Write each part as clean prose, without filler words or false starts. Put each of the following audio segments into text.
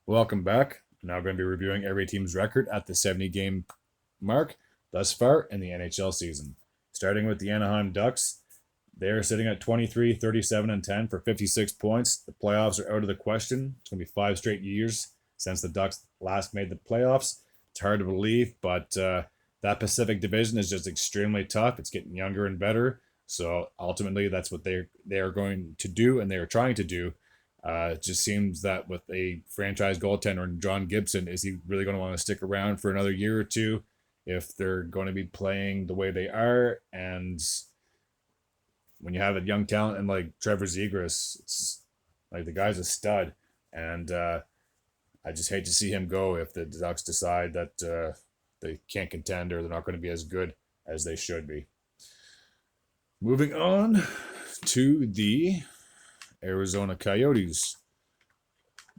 Welcome back. Now we're going to be reviewing every team's record at the 70 game mark thus far in the NHL season. Starting with the Anaheim Ducks, they're sitting at 23, 37, and 10 for 56 points. The playoffs are out of the question. It's going to be 5 straight years since the Ducks last made the playoffs. It's hard to believe, but that Pacific Division is just extremely tough. It's getting younger and better. So ultimately, that's what they are going to do, and they are trying to do. It just seems that with a franchise goaltender, John Gibson, is he really going to want to stick around for another year or two if they're going to be playing the way they are? And when you have a young talent and like Trevor Zegras, it's like the guy's a stud. And I just hate to see him go if the Ducks decide that they can't contend or they're not going to be as good as they should be. Moving on to the Arizona Coyotes.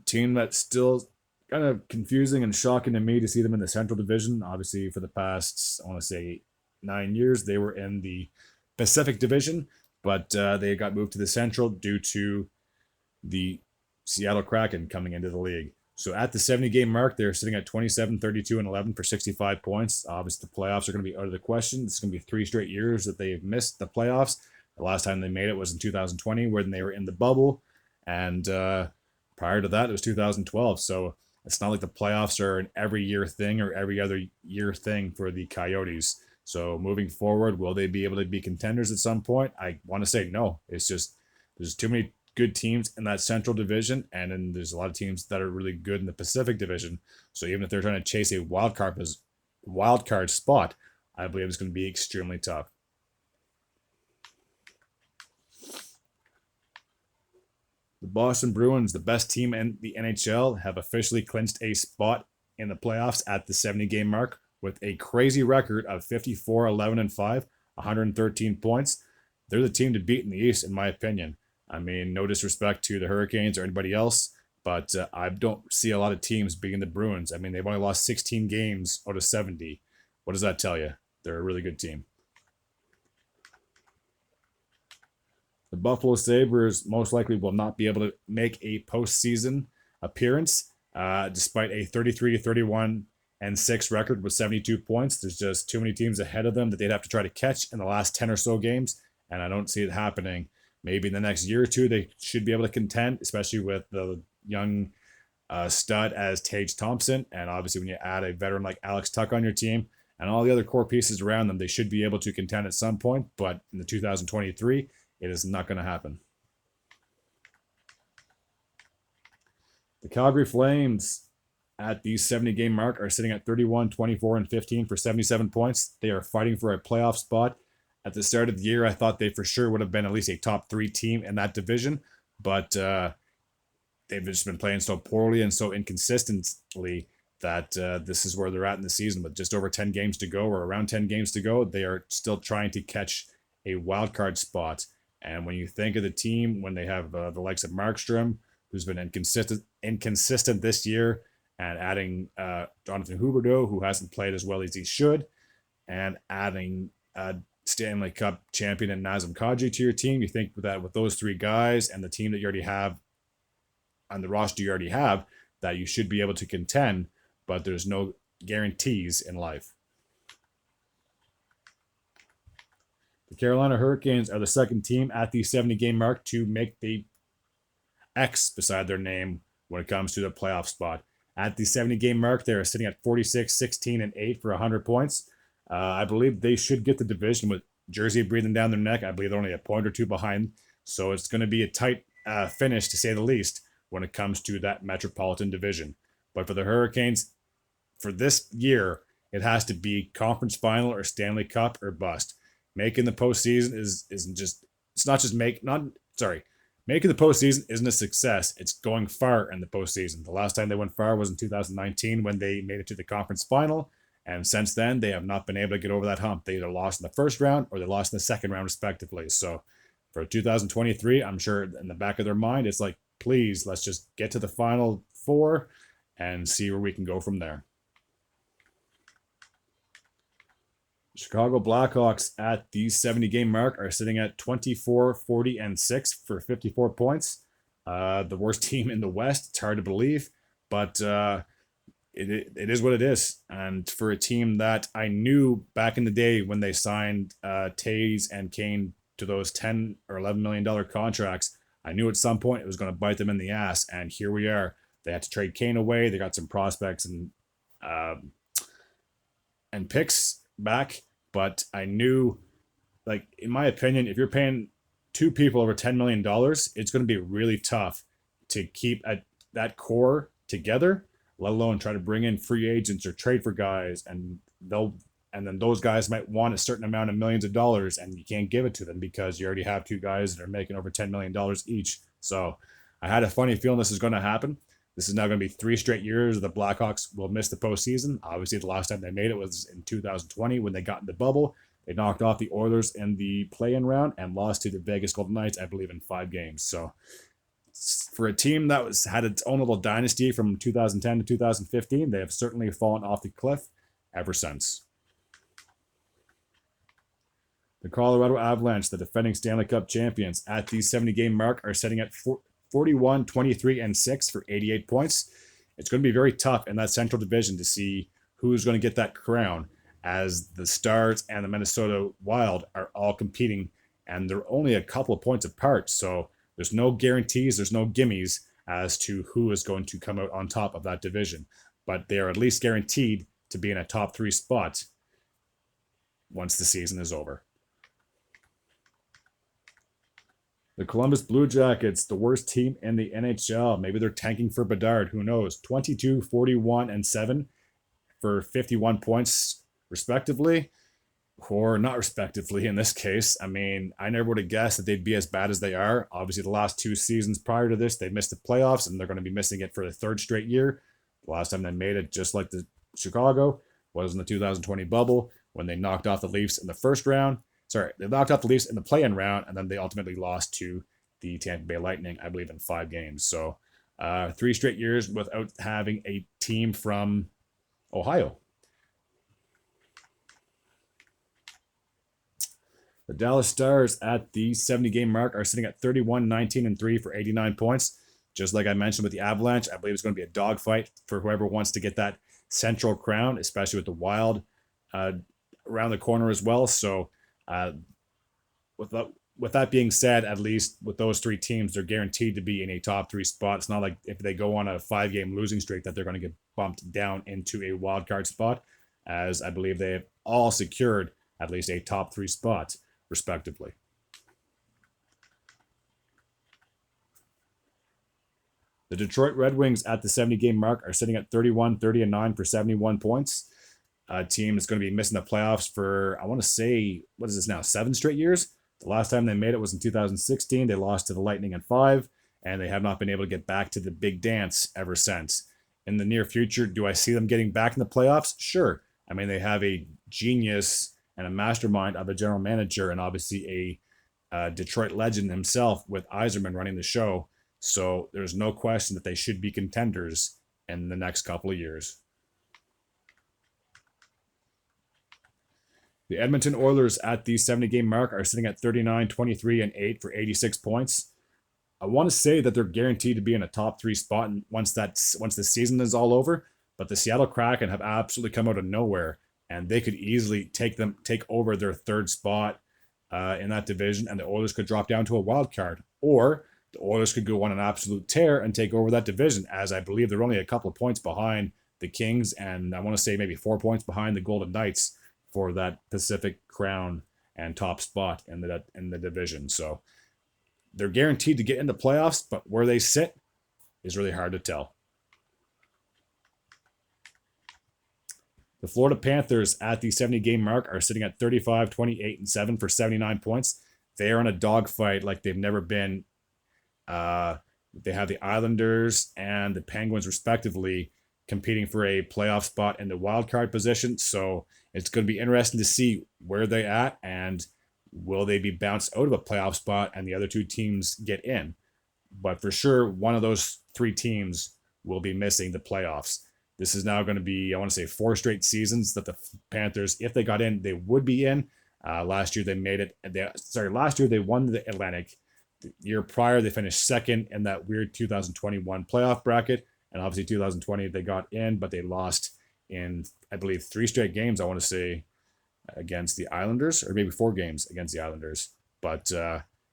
Team that's still kind of confusing and shocking to me to see them in the Central Division. Obviously, for the past, I want to say, 9 years, they were in the Pacific Division, but they got moved to the Central due to the Seattle Kraken coming into the league. So at the 70 game mark, they're sitting at 27, 32, and 11 for 65 points. Obviously, the playoffs are going to be out of the question. It's going to be 3 straight years that they've missed the playoffs. The last time they made it was in 2020, when they were in the bubble. And prior to that, it was 2012. So it's not like the playoffs are an every year thing or every other year thing for the Coyotes. So moving forward, will they be able to be contenders at some point? I want to say no. It's just there's too many good teams in that Central Division, and then there's a lot of teams that are really good in the Pacific Division. So even if they're trying to chase a wild card spot, I believe it's going to be extremely tough. The Boston Bruins, the best team in the NHL, have officially clinched a spot in the playoffs at the 70 game mark with a crazy record of 54, 11, and 5, 113 points. They're the team to beat in the East, in my opinion. I mean, no disrespect to the Hurricanes or anybody else, but I don't see a lot of teams beating the Bruins. I mean, they've only lost 16 games out of 70. What does that tell you? They're a really good team. The Buffalo Sabres most likely will not be able to make a postseason appearance, despite a 33-31-6 record with 72 points. There's just too many teams ahead of them that they'd have to try to catch in the last 10 or so games, and I don't see it happening. Maybe in the next year or two, they should be able to contend, especially with the young stud as Tage Thompson. And obviously, when you add a veteran like Alex Tuck on your team and all the other core pieces around them, they should be able to contend at some point. But in the 2023, it is not going to happen. The Calgary Flames at the 70 game mark are sitting at 31, 24, and 15 for 77 points. They are fighting for a playoff spot. At the start of the year, I thought they for sure would have been at least a top 3 team in that division, but they've just been playing so poorly and so inconsistently that this is where they're at in the season. With just over 10 games to go, or around 10 games to go, they are still trying to catch a wild card spot. And when you think of the team, when they have the likes of Markstrom, who's been inconsistent this year, and adding Jonathan Huberdeau, who hasn't played as well as he should, and adding Stanley Cup champion and Nazem Kadri to your team, you think that with those 3 guys and the team that you already have on the roster you already have, that you should be able to contend, but there's no guarantees in life. The Carolina Hurricanes are the second team at the 70 game mark to make the X beside their name when it comes to the playoff spot. At the 70 game mark, they are sitting at 46, 16, and 8 for 100 points. I believe they should get the division with Jersey breathing down their neck. I believe they're only a point or 2 behind. So it's going to be a tight finish, to say the least, when it comes to that Metropolitan Division. But for the Hurricanes, for this year, it has to be conference final or Stanley Cup or bust. Making the postseason making the postseason isn't a success. It's going far in the postseason. The last time they went far was in 2019 when they made it to the conference final. And since then, they have not been able to get over that hump. They either lost in the first round or they lost in the second round, respectively. So for 2023, I'm sure in the back of their mind, it's like, please, let's just get to the Final Four and see where we can go from there. Chicago Blackhawks at the 70 game mark are sitting at 24, 40, and 6 for 54 points. The worst team in the West. It's hard to believe, but it is what it is. And for a team that I knew back in the day when they signed Tays and Kane to those $10 or $11 million contracts, I knew at some point it was going to bite them in the ass. And here we are. They had to trade Kane away. They got some prospects uh, and picks back, but I knew, like, in my opinion, if you're paying two people over $10 million, it's going to be really tough to keep that core together, let alone try to bring in free agents or trade for guys, and then those guys might want a certain amount of millions of dollars, and you can't give it to them because you already have two guys that are making over $10 million each. So I had a funny feeling this is going to happen. This is now going to be 3 straight years the Blackhawks will miss the postseason. Obviously, the last time they made it was in 2020 when they got in the bubble. They knocked off the Oilers in the play-in round and lost to the Vegas Golden Knights, I believe, in 5 games. So for a team that had its own little dynasty from 2010 to 2015, they have certainly fallen off the cliff ever since. The Colorado Avalanche, the defending Stanley Cup champions, at the 70-game mark are sitting at 41, 23, and 6 for 88 points. It's going to be very tough in that Central Division to see who's going to get that crown, as the Stars and the Minnesota Wild are all competing, and they're only a couple of points apart. So there's no guarantees, there's no gimmies as to who is going to come out on top of that division. But they are at least guaranteed to be in a top 3 spot once the season is over. The Columbus Blue Jackets, the worst team in the NHL. Maybe they're tanking for Bedard. Who knows? 22, 41, and 7 for 51 points, respectively. Or not respectively in this case. I mean, I never would have guessed that they'd be as bad as they are. Obviously, the last 2 seasons prior to this, they missed the playoffs, and they're going to be missing it for the 3rd straight year. The last time they made it, just like the Chicago, was in the 2020 bubble when they knocked off the Leafs in the first round. They knocked off the Leafs in the play-in round, and then they ultimately lost to the Tampa Bay Lightning, I believe, in 5 games. So 3 straight years without having a team from Ohio. The Dallas Stars at the 70-game mark are sitting at 31, 19, and 3 for 89 points. Just like I mentioned with the Avalanche, I believe it's going to be a dogfight for whoever wants to get that central crown, especially with the Wild around the corner as well. So with that being said, at least with those 3 teams, they're guaranteed to be in a top 3 spot. It's not like if they go on a 5-game losing streak that they're going to get bumped down into a wild card spot, as I believe they have all secured at least a top 3 spot, respectively. The Detroit Red Wings at the 70-game mark are sitting at 31, 30, and 9 for 71 points. A team is going to be missing the playoffs for, I want to say, what is this now, 7 straight years? The last time they made it was in 2016. They lost to the Lightning in 5, and they have not been able to get back to the big dance ever since. In the near future, do I see them getting back in the playoffs? Sure. I mean, they have a genius and a mastermind of a general manager, and obviously a Detroit legend himself with Yzerman running the show. So there's no question that they should be contenders in the next couple of years. The Edmonton Oilers at the 70-game mark are sitting at 39, 23, and 8 for 86 points. I want to say that they're guaranteed to be in a top 3 spot once the season is all over, but the Seattle Kraken have absolutely come out of nowhere, and they could easily take over their 3rd spot in that division, and the Oilers could drop down to a wild card, or the Oilers could go on an absolute tear and take over that division, as I believe they're only a couple of points behind the Kings, and I want to say maybe 4 points behind the Golden Knights for that Pacific crown and top spot in the division. So they're guaranteed to get into playoffs, but where they sit is really hard to tell. The Florida Panthers at the 70-game mark are sitting at 35, 28, and 7 for 79 points. They are in a dogfight like they've never been. They have the Islanders and the Penguins, respectively, competing for a playoff spot in the wild card position. So it's going to be interesting to see where they're at, and will they be bounced out of a playoff spot and the other 2 teams get in. But for sure, one of those 3 teams will be missing the playoffs. This is now going to be, I want to say, 4 straight seasons that the Panthers, if they got in, they would be in. Last year they made it. Last year they won the Atlantic. The year prior they finished 2nd in that weird 2021 playoff bracket, And obviously 2020 they got in, but they lost in, I believe, 3 straight games, I want to say, against the Islanders, or maybe 4 games against the Islanders. But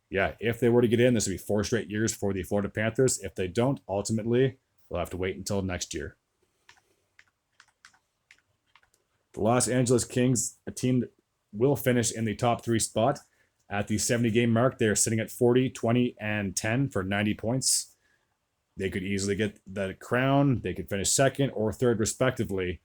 yeah, if they were to get in, this would be 4 straight years for the Florida Panthers. If they don't, ultimately, they'll have to wait until next year. The Los Angeles Kings, a team that will finish in the top 3 spot. At the 70-game mark, they are sitting at 40, 20, and 10 for 90 points. They could easily get the crown. They could finish second or third, respectively,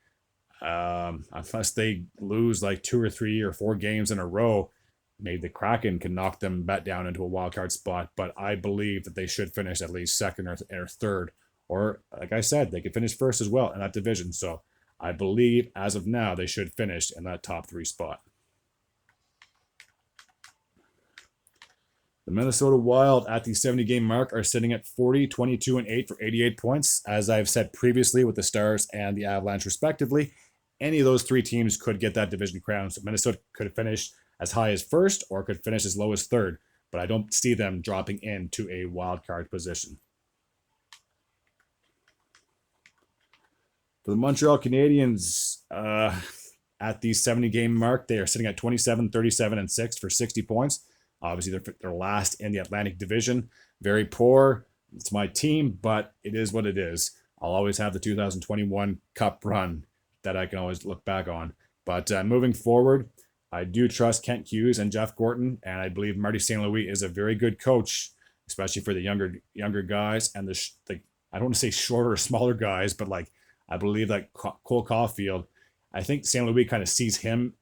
unless they lose like 2 or 3 or 4 games in a row. Maybe the Kraken can knock them back down into a wild card spot, but I believe that they should finish at least second or third. Or, like I said, they could finish first as well in that division. So I believe, as of now, they should finish in that top 3 spot. The Minnesota Wild at the 70-game mark are sitting at 40, 22, and 8 for 88 points. As I've said previously with the Stars and the Avalanche, respectively, any of those 3 teams could get that division crown. So Minnesota could finish as high as first or could finish as low as third, but I don't see them dropping into a wild card position. For the Montreal Canadiens, at the 70-game mark, they are sitting at 27, 37, and 6 for 60 points. Obviously, they're last in the Atlantic Division. Very poor. It's my team, but it is what it is. I'll always have the 2021 Cup run that I can always look back on. But moving forward, I do trust Kent Hughes and Jeff Gorton, and I believe Marty St. Louis is a very good coach, especially for the younger guys and the I don't want to say shorter or smaller guys, but like I believe like Cole Caulfield, I think St. Louis kind of sees him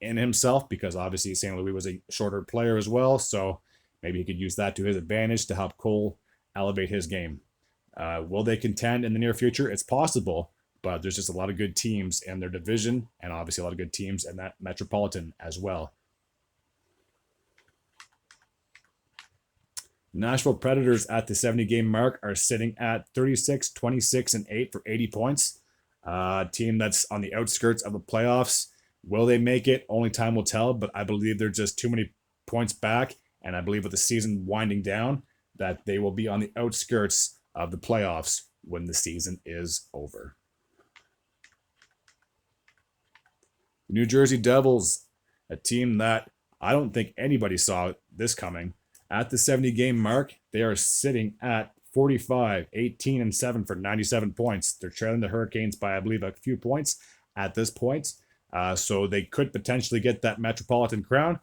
in himself because obviously St. Louis was a shorter player as well, so maybe he could use that to his advantage to help Cole elevate his game. Will they contend in the near future? It's possible, but there's just a lot of good teams in their division and obviously a lot of good teams in that Metropolitan as well. Nashville Predators at the 70-game mark are sitting at 36, 26, and 8 for 80 points. Team that's on the outskirts of the playoffs. Will they make it? Only time will tell, but I believe they're just too many points back, and I believe with the season winding down that they will be on the outskirts of the playoffs when the season is over. The New Jersey Devils, a team that I don't think anybody saw this coming. At the 70-game mark, they are sitting at 45, 18, and 7 for 97 points. They're trailing the Hurricanes by, I believe, a few points at this point. So they could potentially get that Metropolitan crown.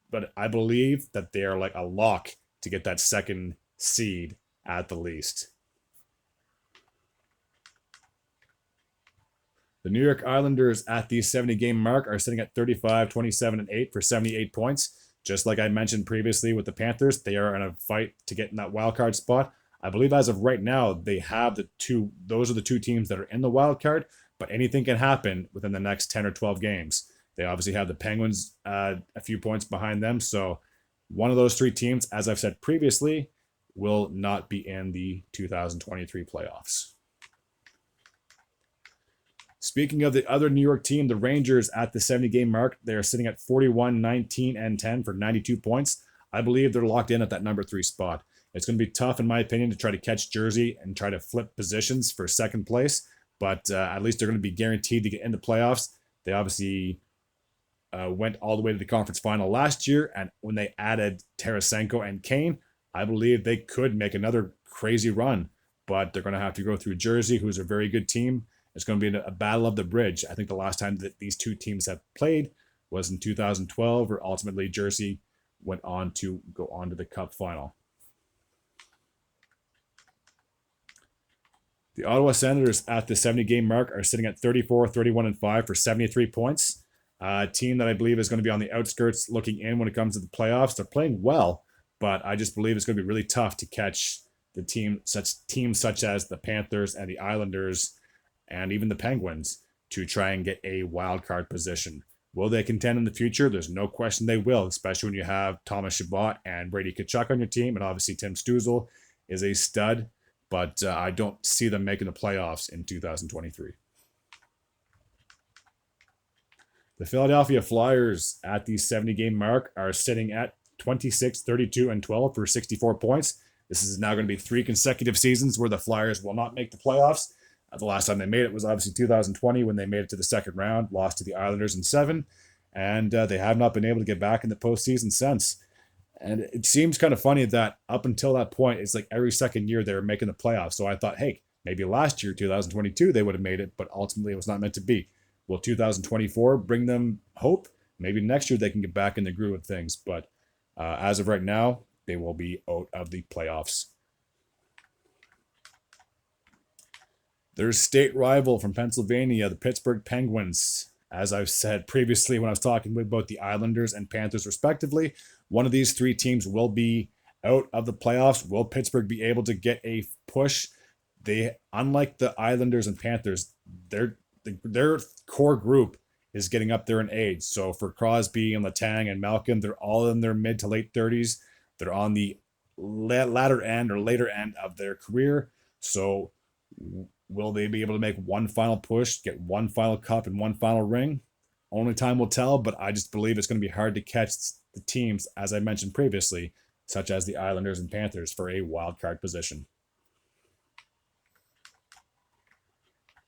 But I believe that they are like a lock to get that second seed at the least. The New York Islanders at the 70-game mark are sitting at 35, 27, and 8 for 78 points. Just like I mentioned previously with the Panthers, they are in a fight to get in that wild card spot. I believe as of right now, they have those are the 2 teams that are in the wild card, but anything can happen within the next 10 or 12 games. They obviously have the Penguins a few points behind them, so one of those 3 teams, as I've said previously, will not be in the 2023 playoffs. Speaking of the other New York team, the Rangers at the 70-game mark, they are sitting at 41, 19, and 10 for 92 points. I believe they're locked in at that number 3 spot. It's going to be tough, in my opinion, to try to catch Jersey and try to flip positions for second place, but at least they're going to be guaranteed to get into playoffs. They obviously went all the way to the conference final last year, and when they added Tarasenko and Kane, I believe they could make another crazy run, but they're going to have to go through Jersey, who's a very good team. It's going to be a battle of the bridge. I think the last time that these 2 teams have played was in 2012, where ultimately Jersey went on to go on to the Cup final. The Ottawa Senators at the 70-game mark are sitting at 34, 31, and 5 for 73 points. A team that I believe is going to be on the outskirts looking in when it comes to the playoffs. They're playing well, but I just believe it's going to be really tough to catch the teams such as the Panthers and the Islanders and even the Penguins to try and get a wild card position. Will they contend in the future? There's no question they will, especially when you have Thomas Chabot and Brady Tkachuk on your team, and obviously Tim Stützle is a stud, but I don't see them making the playoffs in 2023. The Philadelphia Flyers at the 70-game mark are sitting at 26, 32, and 12 for 64 points. This is now going to be 3 consecutive seasons where the Flyers will not make the playoffs. The last time they made it was obviously 2020 when they made it to the second round, lost to the Islanders in 7, and they have not been able to get back in the postseason since. And it seems kind of funny that up until that point, it's like every second year they were making the playoffs. So I thought, hey, maybe last year, 2022, they would have made it, but ultimately it was not meant to be. Will 2024 bring them hope? Maybe next year they can get back in the groove of things. But as of right now, they will be out of the playoffs. Their state rival from Pennsylvania, the Pittsburgh Penguins. As I've said previously when I was talking about the Islanders and Panthers respectively, one of these 3 teams will be out of the playoffs. Will Pittsburgh be able to get a push? They, unlike the Islanders and Panthers, their core group is getting up there in age. So for Crosby and Letang and Malkin, they're all in their mid to late 30s. They're on the latter end or later end of their career. So will they be able to make one final push, get one final cup and one final ring? Only time will tell, but I just believe it's going to be hard to catch the teams, as I mentioned previously, such as the Islanders and Panthers, for a wild card position.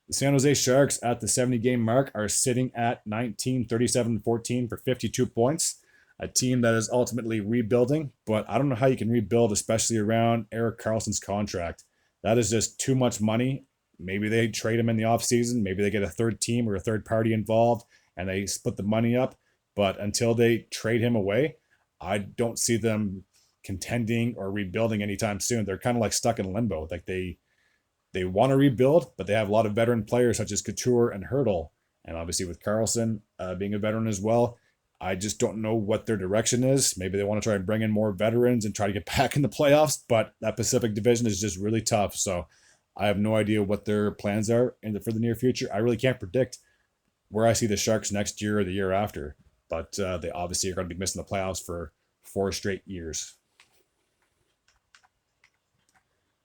The San Jose Sharks at the 70-game mark are sitting at 19, 37, 14 for 52 points. A team that is ultimately rebuilding, but I don't know how you can rebuild, especially around Erik Karlsson's contract. That is just too much money. Maybe they trade him in the offseason. Maybe they get a third team or a third party involved and they split the money up. But until they trade him away, I don't see them contending or rebuilding anytime soon. They're kind of like stuck in limbo. Like they want to rebuild, but they have a lot of veteran players such as Couture and Hurdle. And obviously with Karlsson being a veteran as well, I just don't know what their direction is. Maybe they want to try and bring in more veterans and try to get back in the playoffs, but that Pacific Division is just really tough. So I have no idea what their plans are for the near future. I really can't predict where I see the Sharks next year or the year after, but they obviously are going to be missing the playoffs for 4 straight years.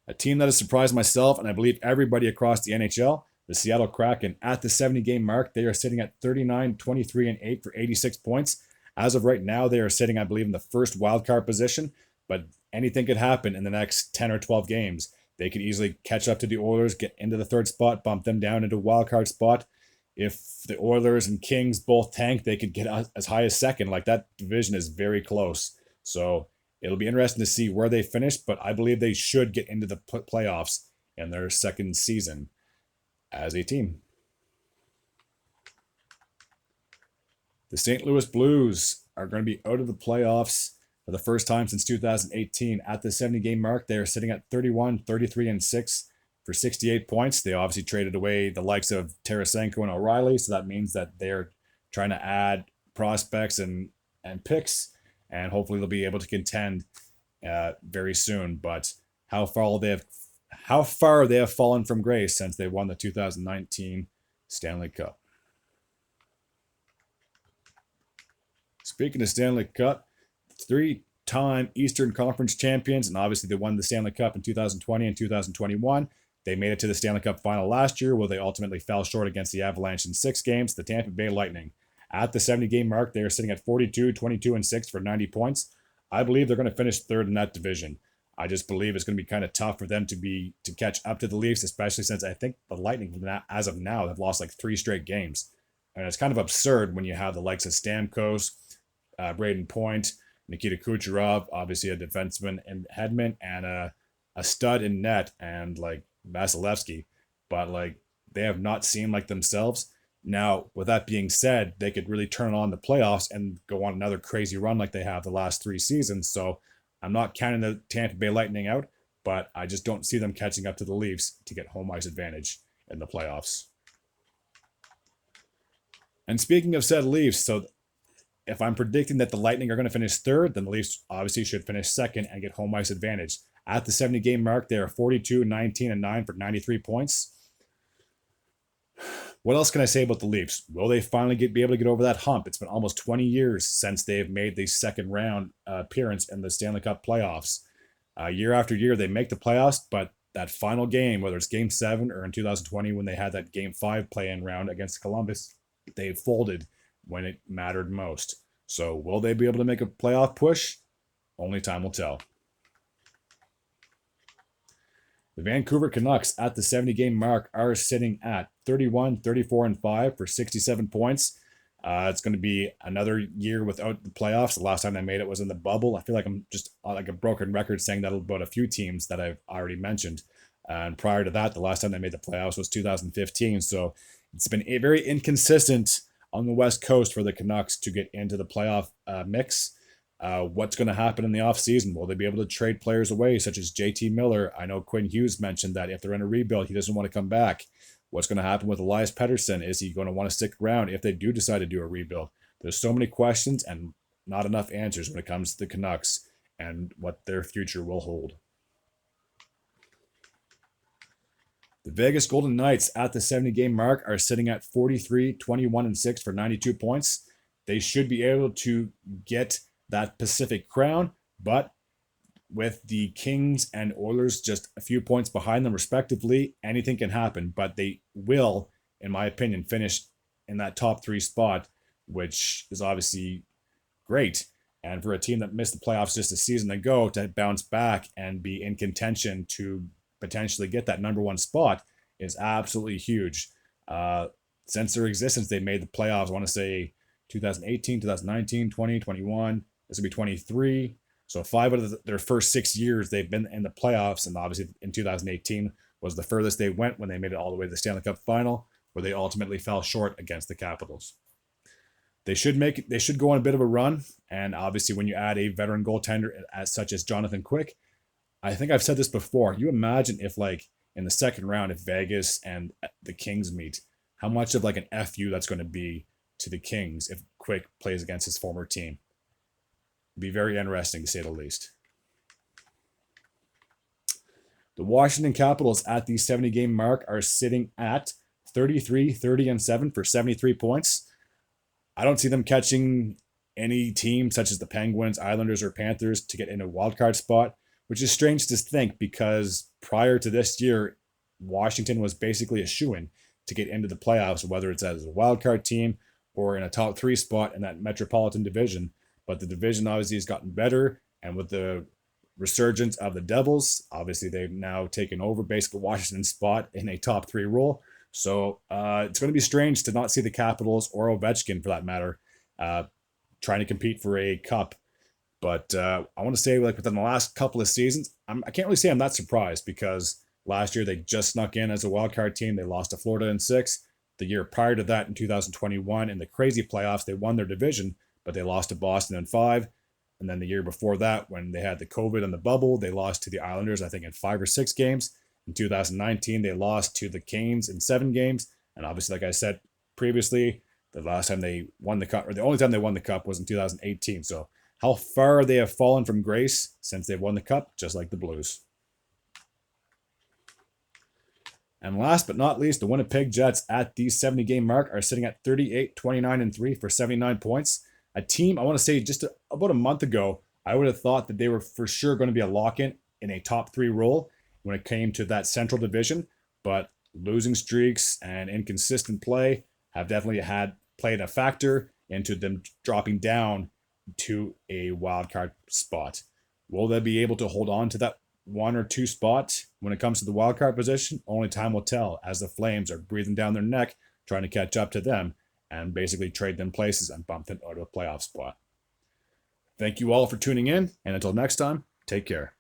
A team that has surprised myself, and I believe everybody across the NHL, the Seattle Kraken, at the 70-game mark, they are sitting at 39, 23, and 8 for 86 points. As of right now, they are sitting, I believe, in the first wildcard position, but anything could happen in the next 10 or 12 games. They could easily catch up to the Oilers, get into the third spot, bump them down into a wildcard spot. If the Oilers and Kings both tank, they could get as high as second. Like, that division is very close. So it'll be interesting to see where they finish, but I believe they should get into the playoffs in their second season as a team. The St. Louis Blues are going to be out of the playoffs for the first time since 2018. At the 70-game mark, they are sitting at 31, 33, and 6 for 68 points. They obviously traded away the likes of Tarasenko and O'Reilly, so that means that they're trying to add prospects and picks, and hopefully they'll be able to contend very soon. But how far they have fallen from grace since they won the 2019 Stanley Cup. Speaking of Stanley Cup, 3-time Eastern Conference champions, and obviously they won the Stanley Cup in 2020 and 2021. They made it to the Stanley Cup final last year, where they ultimately fell short against the Avalanche in 6 games, the Tampa Bay Lightning. At the 70-game mark, they are sitting at 42, 22, and 6 for 90 points. I believe they're going to finish third in that division. I just believe it's going to be kind of tough for them to catch up to the Leafs, especially since I think the Lightning, as of now, have lost like 3 straight games. And it's kind of absurd when you have the likes of Stamkos, Braden Point, Nikita Kucherov, obviously a defenseman in Hedman, and a stud in net, and like Vasilevsky, but like they have not seemed like themselves. Now, with that being said, they could really turn on the playoffs and go on another crazy run like they have the last 3 seasons. So I'm not counting the Tampa Bay Lightning out, but I just don't see them catching up to the Leafs to get home ice advantage in the playoffs. And speaking of said Leafs, so if I'm predicting that the Lightning are going to finish third, then the Leafs obviously should finish second and get home ice advantage. At the 70-game mark, they are 42, 19, and 9 for 93 points. What else can I say about the Leafs? Will they finally be able to get over that hump? It's been almost 20 years since they've made the second round appearance in the Stanley Cup playoffs. Year after year, they make the playoffs, but that final game, whether it's Game 7 or in 2020 when they had that Game 5 play-in round against Columbus, they folded when it mattered most. So will they be able to make a playoff push? Only time will tell. The Vancouver Canucks at the 70-game mark are sitting at 31, 34, and 5 for 67 points. It's going to be another year without the playoffs. The last time they made it was in the bubble. I feel like I'm just like a broken record saying that about a few teams that I've already mentioned. And prior to that, the last time they made the playoffs was 2015. So it's been very inconsistent on the West Coast for the Canucks to get into the playoff mix. What's going to happen in the offseason? Will they be able to trade players away, such as JT Miller? I know Quinn Hughes mentioned that if they're in a rebuild, he doesn't want to come back. What's going to happen with Elias Pettersson? Is he going to want to stick around if they do decide to do a rebuild? There's so many questions and not enough answers when it comes to the Canucks and what their future will hold. The Vegas Golden Knights at the 70-game mark are sitting at 43, 21, and 6 for 92 points. They should be able to get that Pacific crown, but with the Kings and Oilers just a few points behind them respectively, anything can happen, but they will, in my opinion, finish in that top 3 spot, which is obviously great. And for a team that missed the playoffs just a season ago to bounce back and be in contention to potentially get that number 1 spot is absolutely huge. Since their existence, they made the playoffs, I want to say 2018, 2019, 20, 21. This will be 23. So 5 out of their first 6 years, they've been in the playoffs. And obviously in 2018 was the furthest they went when they made it all the way to the Stanley Cup final, where they ultimately fell short against the Capitals. They should go on a bit of a run. And obviously when you add a veteran goaltender such as Jonathan Quick, I think I've said this before. You imagine if like in the second round, if Vegas and the Kings meet, how much of like an FU that's going to be to the Kings if Quick plays against his former team. It'd be very interesting to say the least. The Washington Capitals at the 70-game mark are sitting at 33, 30, and 7 for 73 points. I don't see them catching any team such as the Penguins, Islanders, or Panthers to get in a wildcard spot, which is strange to think because prior to this year, Washington was basically a shoo-in to get into the playoffs, whether it's as a wildcard team or in a top 3 spot in that Metropolitan Division. But the division obviously has gotten better, and with the resurgence of the Devils, obviously they've now taken over basically Washington's spot in a top 3 role. So it's going to be strange to not see the Capitals or Ovechkin, for that matter, trying to compete for a cup. But I want to say, like within the last couple of seasons, I can't really say I'm that surprised because last year they just snuck in as a wildcard team. They lost to Florida in 6. The year prior to that, in 2021, in the crazy playoffs, they won their division, but they lost to Boston in 5. And then the year before that, when they had the COVID and the bubble, they lost to the Islanders, I think, in 5 or 6 games. In 2019, they lost to the Canes in 7 games. And obviously, like I said previously, the last time they won the cup, or the only time they won the cup, was in 2018. So how far they have fallen from grace since they've won the cup, just like the Blues. And last but not least, the Winnipeg Jets at the 70-game mark are sitting at 38, 29, and 3 for 79 points. A team, I want to say just about a month ago, I would have thought that they were for sure going to be a lock-in in a top 3 role when it came to that Central Division. But losing streaks and inconsistent play have definitely played a factor into them dropping down to a wild card spot. Will they be able to hold on to that 1 or 2 spot when it comes to the wild card position? Only time will tell, as the Flames are breathing down their neck trying to catch up to them and basically trade them places and bump them out of a playoff spot. Thank you all for tuning in, and until next time, take care.